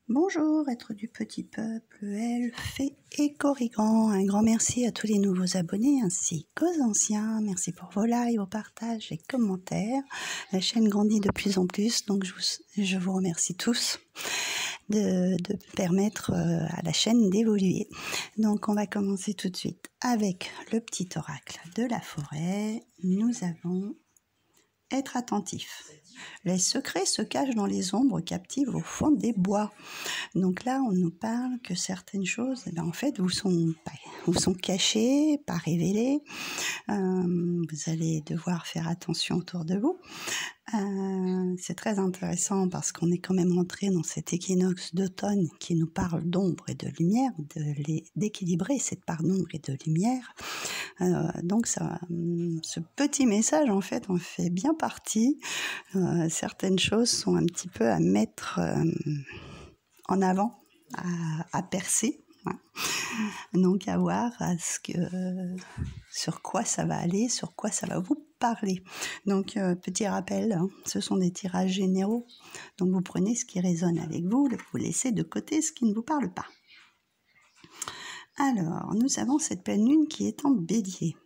Bonjour, êtres du petit peuple, elfes, fées et corrigans. Un grand merci à tous les nouveaux abonnés ainsi qu'aux anciens. Merci pour vos likes, vos partages et commentaires. La chaîne grandit de plus en plus, donc je vous remercie tous de permettre à la chaîne d'évoluer. Donc on va commencer tout de suite avec le petit oracle de la forêt. Nous avons être attentif. Les secrets se cachent dans les ombres captives au fond des bois. Donc là, on nous parle que certaines choses, en fait, vous sont cachées, pas révélées. Vous allez devoir faire attention autour de vous. C'est très intéressant parce qu'on est quand même entré dans cet équinoxe d'automne qui nous parle d'ombre et de lumière, d'équilibrer cette part d'ombre et de lumière. Donc ce petit message en fait en fait bien partie. Certaines choses sont un petit peu à mettre en avant, à percer. Donc à voir sur quoi ça va aller, sur quoi ça va vous parler. Donc petit rappel, hein, ce sont des tirages généraux. Donc vous prenez ce qui résonne avec vous, vous laissez de côté ce qui ne vous parle pas. Alors, nous avons cette pleine lune qui est en bélier.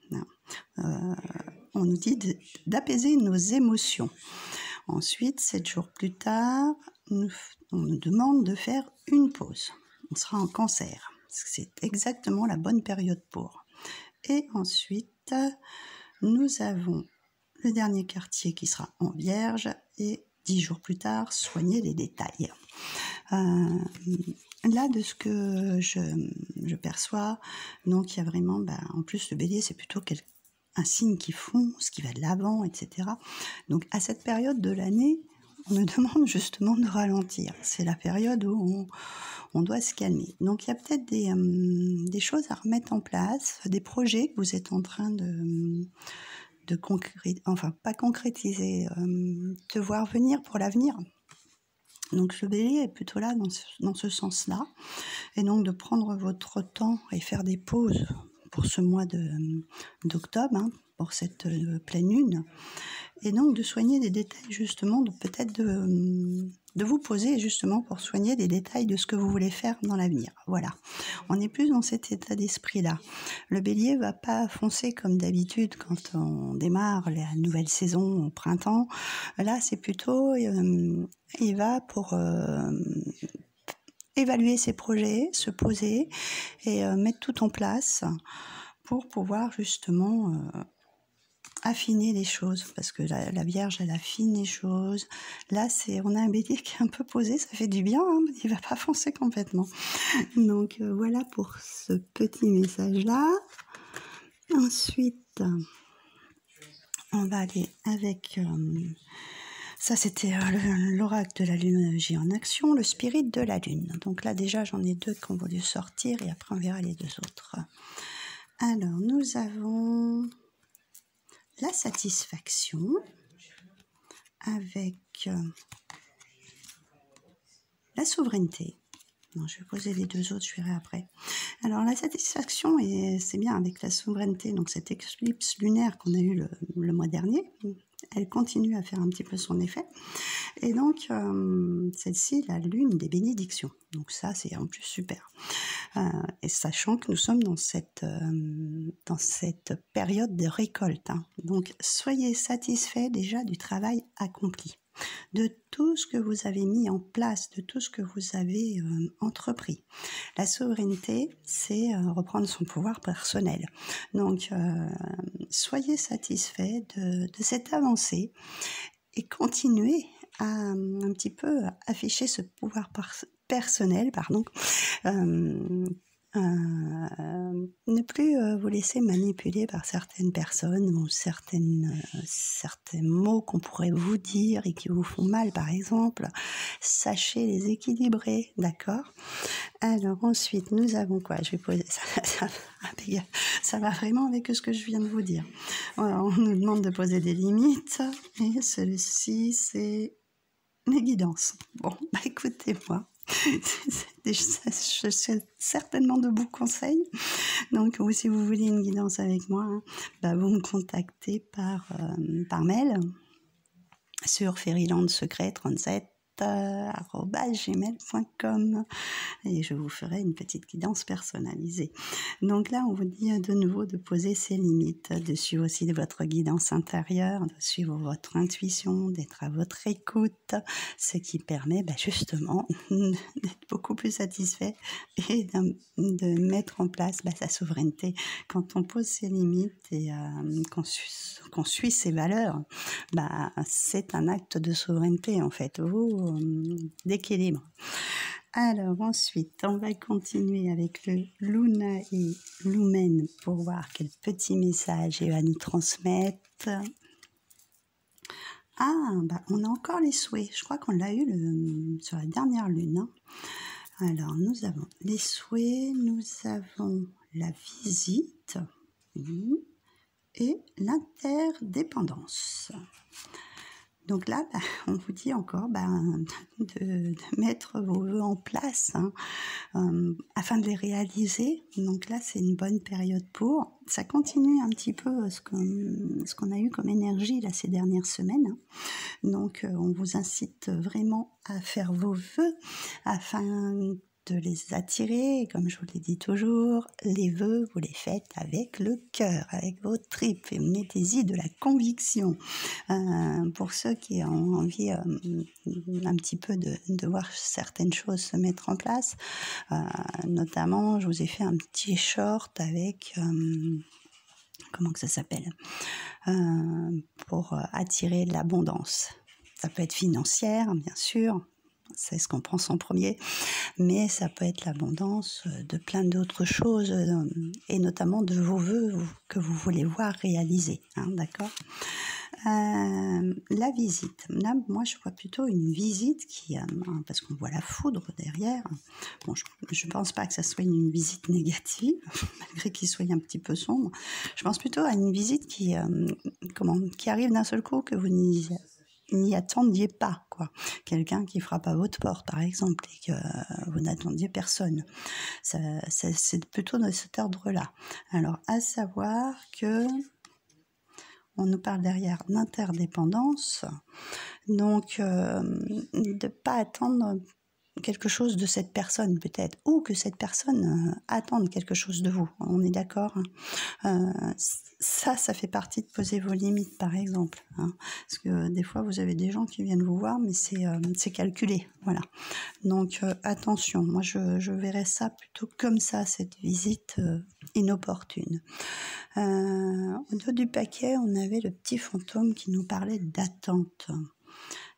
On nous dit d'apaiser nos émotions. Ensuite, 7 jours plus tard, on nous demande de faire une pause. On sera en cancer. C'est exactement la bonne période pour. Et ensuite, nous avons le dernier quartier qui sera en vierge et 10 jours plus tard, soigner les détails. Là, de ce que je perçois, donc il y a vraiment, en plus le bélier, c'est plutôt un signe qui fonce, qui va de l'avant, etc. Donc à cette période de l'année, on me demande justement de ralentir. C'est la période où on doit se calmer. Donc il y a peut-être des choses à remettre en place, des projets que vous êtes en train de concrétiser, de voir venir pour l'avenir. Donc le bélier est plutôt là dans ce sens-là. Et donc de prendre votre temps et faire des pauses pour ce mois d'octobre, hein, pour cette pleine lune. Et donc de soigner des détails justement, peut-être de vous poser justement pour soigner des détails de ce que vous voulez faire dans l'avenir. Voilà, on est plus dans cet état d'esprit-là. Le bélier va pas foncer comme d'habitude quand on démarre la nouvelle saison au printemps. Là, c'est plutôt, il va pour évaluer ses projets, se poser et mettre tout en place pour pouvoir justement affiner les choses, parce que la Vierge, elle affine les choses. Là, on a un bélier qui est un peu posé, ça fait du bien, hein, il va pas foncer complètement. Donc voilà pour ce petit message-là. Ensuite, on va aller avec... ça, c'était l'oracle de la lune J en action, le spirit de la lune. Donc là, déjà, j'en ai 2 qui ont voulu sortir et après, on verra les 2 autres. Alors, nous avons la satisfaction avec la souveraineté. Non, je vais poser les 2 autres, je verrai après. Alors, la satisfaction, c'est bien avec la souveraineté, donc cette éclipse lunaire qu'on a eue le mois dernier, elle continue à faire un petit peu son effet. Et donc, celle-ci, la lune des bénédictions. Donc ça, c'est en plus super. Et sachant que nous sommes dans cette période de récolte. Hein. Donc, soyez satisfaits déjà du travail accompli, de tout ce que vous avez mis en place, de tout ce que vous avez entrepris. La souveraineté, c'est reprendre son pouvoir personnel. Donc, soyez satisfaits de cette avancée et continuez à un petit peu afficher ce pouvoir personnel, ne plus vous laisser manipuler par certaines personnes ou certains mots qu'on pourrait vous dire et qui vous font mal, par exemple. Sachez les équilibrer, d'accord? Alors ensuite, nous avons quoi? Je vais poser ça va vraiment avec ce que je viens de vous dire. Alors, on nous demande de poser des limites et celui-ci, c'est les guidances. Bon, écoutez-moi. Je suis certainement de bons conseils. Donc, si vous voulez une guidance avec moi, hein, vous me contactez par mail sur Fairyland Secret 37 gmail.com et je vous ferai une petite guidance personnalisée. Donc là, on vous dit de nouveau de poser ses limites, de suivre aussi votre guidance intérieure, de suivre votre intuition, d'être à votre écoute, ce qui permet justement d'être beaucoup plus satisfait et de mettre en place sa souveraineté. Quand on pose ses limites et qu'on suit ses valeurs, c'est un acte de souveraineté en fait, d'équilibre. Alors ensuite, on va continuer avec le Luna et Lumen pour voir quel petit message il va nous transmettre. On a encore les souhaits. Je crois qu'on l'a eu sur la dernière lune. Hein. Alors, nous avons les souhaits, nous avons la visite et l'interdépendance. Donc là, on vous dit encore de mettre vos vœux en place afin de les réaliser. Donc là, c'est une bonne période pour. Ça continue un petit peu ce qu'on a eu comme énergie là, ces dernières semaines. Hein. Donc, on vous incite vraiment à faire vos vœux afin de les attirer. Comme je vous l'ai dit toujours, les vœux, vous les faites avec le cœur, avec vos tripes, et mettez-y de la conviction. Pour ceux qui ont envie un petit peu de voir certaines choses se mettre en place, notamment, je vous ai fait un petit short avec... comment que ça s'appelle, pour attirer l'abondance. Ça peut être financière, bien sûr, c'est ce qu'on pense en premier, mais ça peut être l'abondance de plein d'autres choses, et notamment de vos vœux que vous voulez voir réalisés, hein, d'accord ? La visite. Là, moi, je vois plutôt une visite qui, parce qu'on voit la foudre derrière. Bon, je ne pense pas que ça soit une visite négative, malgré qu'il soit un petit peu sombre. Je pense plutôt à une visite qui arrive d'un seul coup, que vous n'y attendiez pas, quoi. Quelqu'un qui frappe à votre porte, par exemple, et que vous n'attendiez personne. C'est plutôt de cet ordre-là. Alors, à savoir que on nous parle derrière d'interdépendance, donc de ne pas attendre quelque chose de cette personne peut-être, ou que cette personne attende quelque chose de vous, on est d'accord, hein. Ça fait partie de poser vos limites par exemple, hein, parce que des fois vous avez des gens qui viennent vous voir mais c'est calculé, voilà. Donc attention, moi je verrais ça plutôt comme ça, cette visite inopportune. Au dos du paquet, on avait le petit fantôme qui nous parlait d'attente.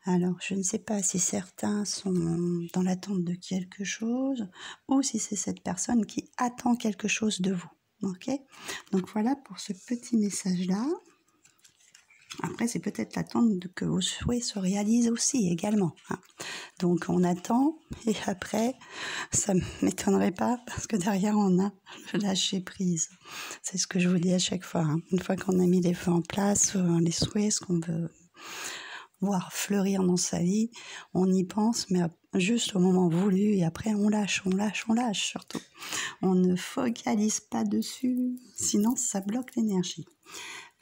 Alors, je ne sais pas si certains sont dans l'attente de quelque chose ou si c'est cette personne qui attend quelque chose de vous. Ok ? Donc voilà pour ce petit message-là. Après, c'est peut-être l'attente que vos souhaits se réalisent aussi également. Hein. Donc on attend et après, ça ne m'étonnerait pas parce que derrière on a le lâcher prise. C'est ce que je vous dis à chaque fois. Hein. Une fois qu'on a mis les feux en place, les souhaits, ce qu'on veut voir fleurir dans sa vie, on y pense, mais juste au moment voulu, et après on lâche surtout. On ne focalise pas dessus, sinon ça bloque l'énergie.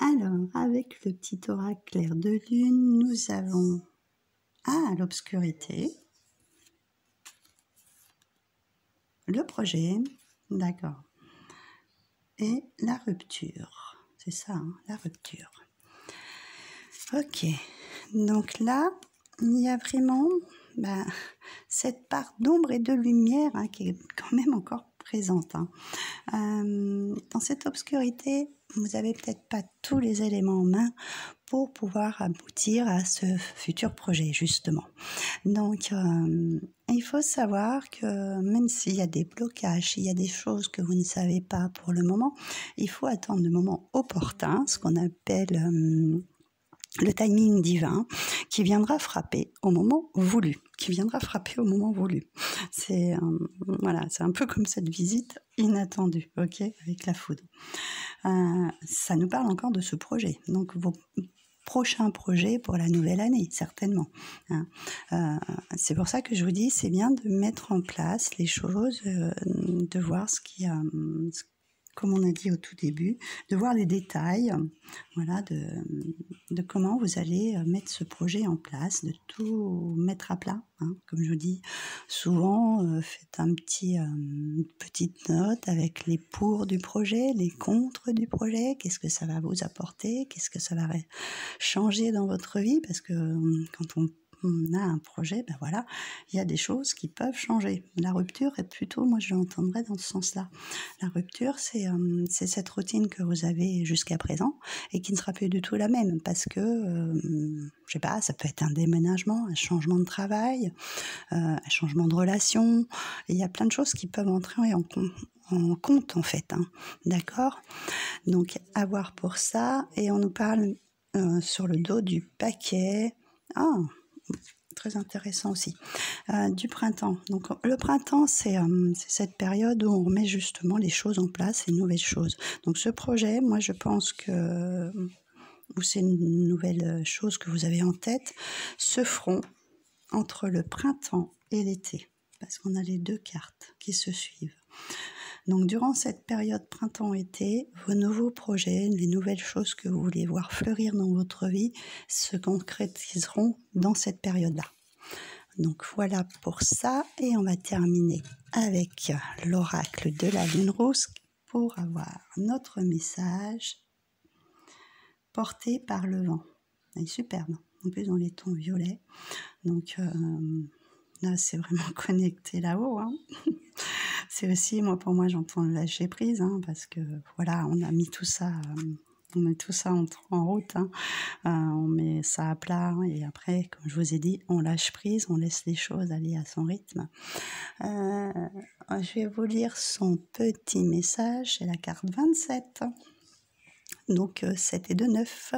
Alors, avec le petit oracle clair de lune, nous avons l'obscurité, le projet, d'accord, et la rupture. C'est ça, hein, la rupture. Ok, donc là, il y a vraiment cette part d'ombre et de lumière qui est quand même encore présente. Hein. Dans cette obscurité, vous n'avez peut-être pas tous les éléments en main pour pouvoir aboutir à ce futur projet, justement. Donc, il faut savoir que même s'il y a des blocages, s'il y a des choses que vous ne savez pas pour le moment, il faut attendre le moment opportun, ce qu'on appelle le timing divin, qui viendra frapper au moment voulu. C'est c'est un peu comme cette visite inattendue, ok, avec la foudre. Ça nous parle encore de ce projet. Donc vos prochains projets pour la nouvelle année, certainement. C'est pour ça que je vous dis, c'est bien de mettre en place les choses, de voir comme on a dit au tout début, de voir les détails, voilà, de comment vous allez mettre ce projet en place, de tout mettre à plat. Hein. Comme je vous dis, souvent, faites une petite note avec les pour du projet, les contre du projet, qu'est-ce que ça va vous apporter, qu'est-ce que ça va changer dans votre vie, parce que quand on a un projet, ben voilà, il y a des choses qui peuvent changer. La rupture est plutôt, moi je l'entendrais dans ce sens-là. La rupture, c'est cette routine que vous avez jusqu'à présent et qui ne sera plus du tout la même parce que, je sais pas, ça peut être un déménagement, un changement de travail, un changement de relation. Il y a plein de choses qui peuvent entrer en compte en fait. Hein. D'accord ? Donc, à voir pour ça. Et on nous parle sur le dos du paquet. Ah, très intéressant aussi. Du printemps. Donc le printemps, c'est cette période où on remet justement les choses en place, les nouvelles choses. Donc ce projet, moi je pense que, ou c'est une nouvelle chose que vous avez en tête, se feront entre le printemps et l'été. Parce qu'on a les deux cartes qui se suivent. Donc durant cette période printemps-été, vos nouveaux projets, les nouvelles choses que vous voulez voir fleurir dans votre vie se concrétiseront dans cette période-là. Donc voilà pour ça et on va terminer avec l'oracle de la lune rouge pour avoir notre message porté par le vent. Elle est superbe, en plus dans les tons violets. Donc là c'est vraiment connecté là-haut. Hein. C'est aussi, pour moi, j'entends le lâcher prise, hein, parce que voilà, on a mis tout ça, en route, hein. On met ça à plat, hein, et après, comme je vous ai dit, on lâche prise, on laisse les choses aller à son rythme. Je vais vous lire son petit message, c'est la carte 27. Donc 7 et 2, 9,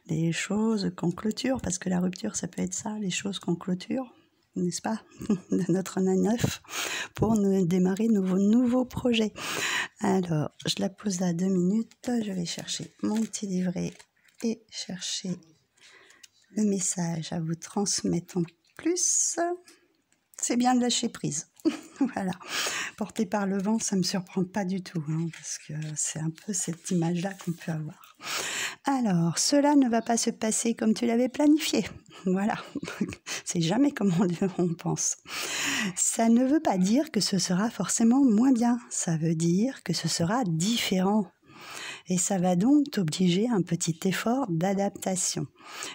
les choses qu'on clôture, parce que la rupture, ça peut être ça, les choses qu'on clôture. N'est-ce pas, de notre 9 pour démarrer nos nouveaux projets. Alors, je la pose à 2 minutes, je vais chercher mon petit livret et chercher le message à vous transmettre en plus. C'est bien de lâcher prise. Voilà, porté par le vent, ça ne me surprend pas du tout, hein, parce que c'est un peu cette image-là qu'on peut avoir. Alors, cela ne va pas se passer comme tu l'avais planifié. Voilà, c'est jamais comme on pense. Ça ne veut pas dire que ce sera forcément moins bien, ça veut dire que ce sera différent. Et ça va donc t'obliger à un petit effort d'adaptation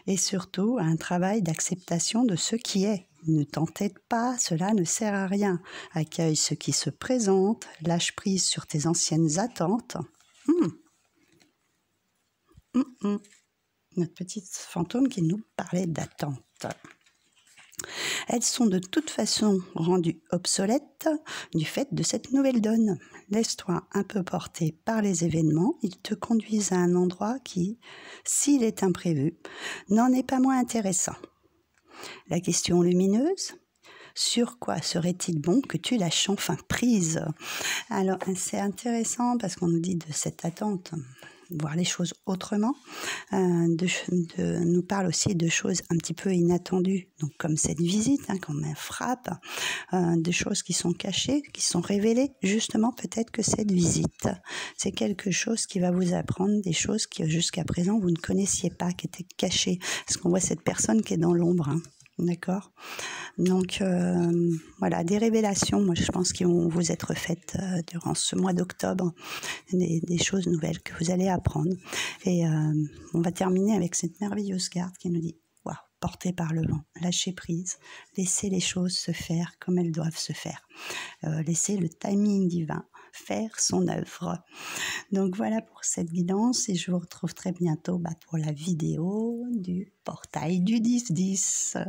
et surtout à un travail d'acceptation de ce qui est. Ne t'entête pas, cela ne sert à rien. Accueille ce qui se présente, lâche prise sur tes anciennes attentes. Notre petite fantôme qui nous parlait d'attente. Elles sont de toute façon rendues obsolètes du fait de cette nouvelle donne. Laisse-toi un peu porter par les événements, ils te conduisent à un endroit qui, s'il est imprévu, n'en est pas moins intéressant. La question lumineuse, sur quoi serait-il bon que tu lâches enfin prise? Alors, c'est intéressant parce qu'on nous dit de cette attente, voir les choses autrement, nous parle aussi de choses un petit peu inattendues, donc comme cette visite, hein, comme un frappe, de choses qui sont cachées, qui sont révélées. Justement, peut-être que cette visite, c'est quelque chose qui va vous apprendre des choses que jusqu'à présent vous ne connaissiez pas, qui étaient cachées. Parce qu'on voit cette personne qui est dans l'ombre, hein. D'accord. Donc voilà, des révélations, moi je pense qui vont vous être faites durant ce mois d'octobre, des choses nouvelles que vous allez apprendre. Et on va terminer avec cette merveilleuse carte qui nous dit waouh, portée par le vent, lâchez prise, laissez les choses se faire comme elles doivent se faire, laissez le timing divin faire son œuvre. Donc voilà pour cette guidance et je vous retrouve très bientôt pour la vidéo du portail du 10-10.